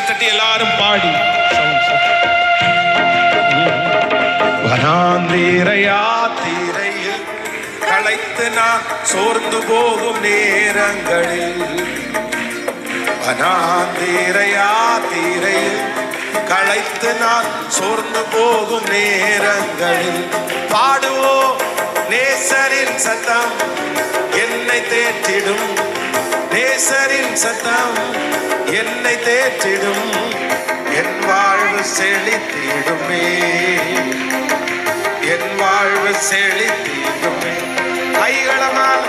தட்டி எல்லாரும் பாடி வனாந்தீரையா தீரையில் களைத்து நான் சோர்ந்து போகும் நேரங்களில், வனாந்தீரையா தீரையில் களைத்து நான் சோர்ந்து போகும் நேரங்களில் பாடுவோம் நேசரின் சத்தம் என்னை தேற்றிடும், நேசரின் சத்தம் என்னை தேற்றிடும், என் வாழ்வு செழித்திடுமே, என் வாழ்வு செழித்திடுமே. கைகளமால்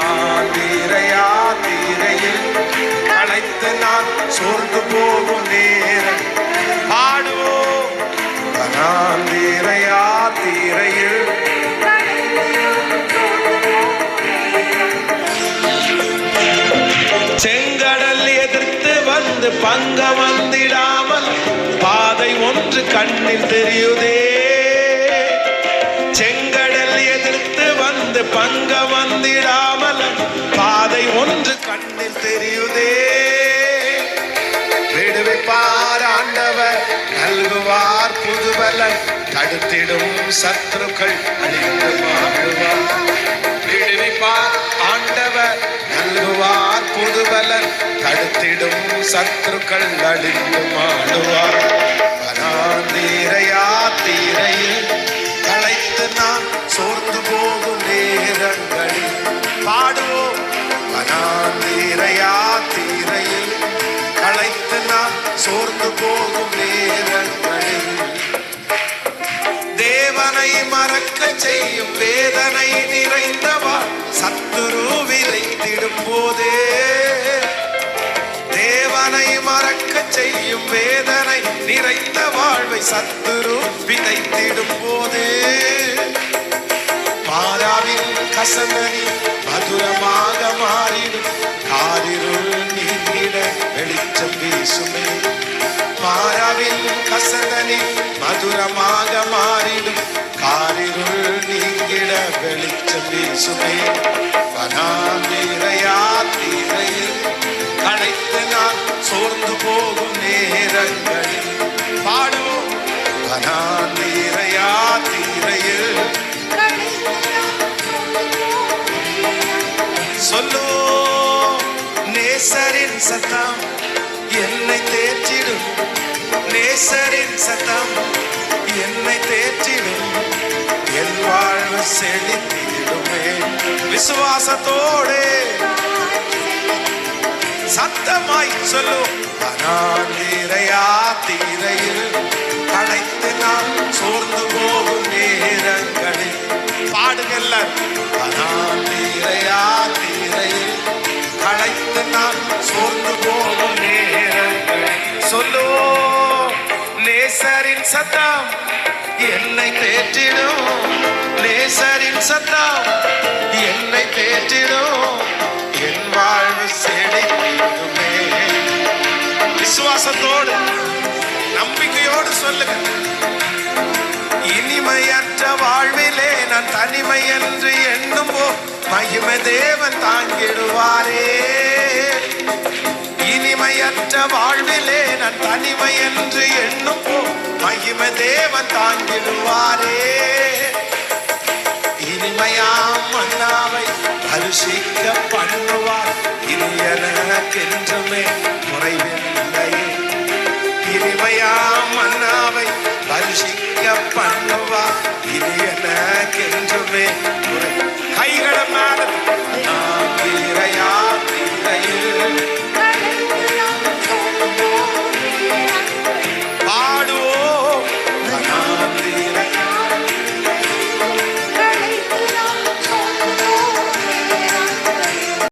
ஆந்தீரையா தீரையில் களைத்து நான் சோர்ந்து போகும் நேரம் பாடுவோம் ஆந்தீரையா தீரையில். செங்கடல் எதிர்த்து வந்து பங்க வந்திடாமல் பாதை ஒன்று கண்ணில் தெரியுதே, செங்கடல் எதிர்த்து வந்து பங்க வந்திடாமல் பாதை ஒன்று கண்ணில் தெரியுதே. விடுவிப்பார் ஆண்டவர் நல்குவார் புதுபலன், தடுத்திடும் சத்துருக்கள் அழிந்து மாறுவார். விடுவிப்பார் ஆண்டவர் நல்குவார் புதுபலன், தடுத்திடும் சத்துருக்கள் அழிந்து மாறுவார். வனாந்தீரையா தீரையில் களைத்து நான் சோர்ந்து போகும் நேரங்களில் பாடுவோம் வனாந்தீரையா தீரையில் களைத்து நான் சோர்ந்து போகும் நேரங்களில். தேவனை மறக்க செய்யும் வேதனை நிறைந்தவா சத்துரு விதைத்திடும் போதே, தேவனை மறக்க செய்யும் வேதனை நிறைந்த வாழ்வை சத்துரு விதைத்திடும் போதே, மாறாவின் கசங்கனி மதுரமாக மாறிடும், காரிருள் நீங்கிட வெளிச்சம் வீசுமே. மாறாவின் கசங்கனி மதுரமாக மாறிடும், காரிருள் நீங்கிட வெளிச்சம் வீசுமே. வனாந்தீரையா தீரையில் களைத்து நான் சோர்ந்து போகும் நேரங்களில் பாடுவோம் வனாந்தீரையா தீரையில். சொல்லோ நேசரின் சத்தம் என்னை தேற்றிடும், நேசரின் சத்தம் என்னை தேற்றிடும், என் வாழ்வு செழித்திடுமே. விசுவாசத்தோடு சத்தமாய் சொல்லு வனாந்தீரையா தீரையில் களைத்து நான் சோர்ந்து போகும் நேரங்களில் பாடுங்கல்ல. வனாந்தீரையா தீரையில் களைத்து நான் சோர்ந்து போகும் நேரங்களில் சொல்லு நேசரின் சத்தம் என்னை தேற்றிடும், நேசரின் சத்தம் என்னை தேற்றிடும், என் வாழ்வு செழித்திடுமே. விசுவாசத்தோடு நம்பிக்கையோடு சொல்லுங்க. இனிமையற்ற வாழ்விலே நான் தனிமை என்று எண்ணும்போ மகிமை தேவன் தாங்கிடுவாரே, இனிமையற்ற வாழ்விலே நான் தனிமை என்று எண்ணும்போ மகிமை தேவன் தாங்கிடுவாரே. இனிமையாம் மன்னாவை அருஷிக்க பண்ணுவார், இது எனக்கென்றுமே குறைவில்லை. இனிமையாம் மன்னாவை அருஷிக்க பண்ணுவார், இது எனக்கென்றுமே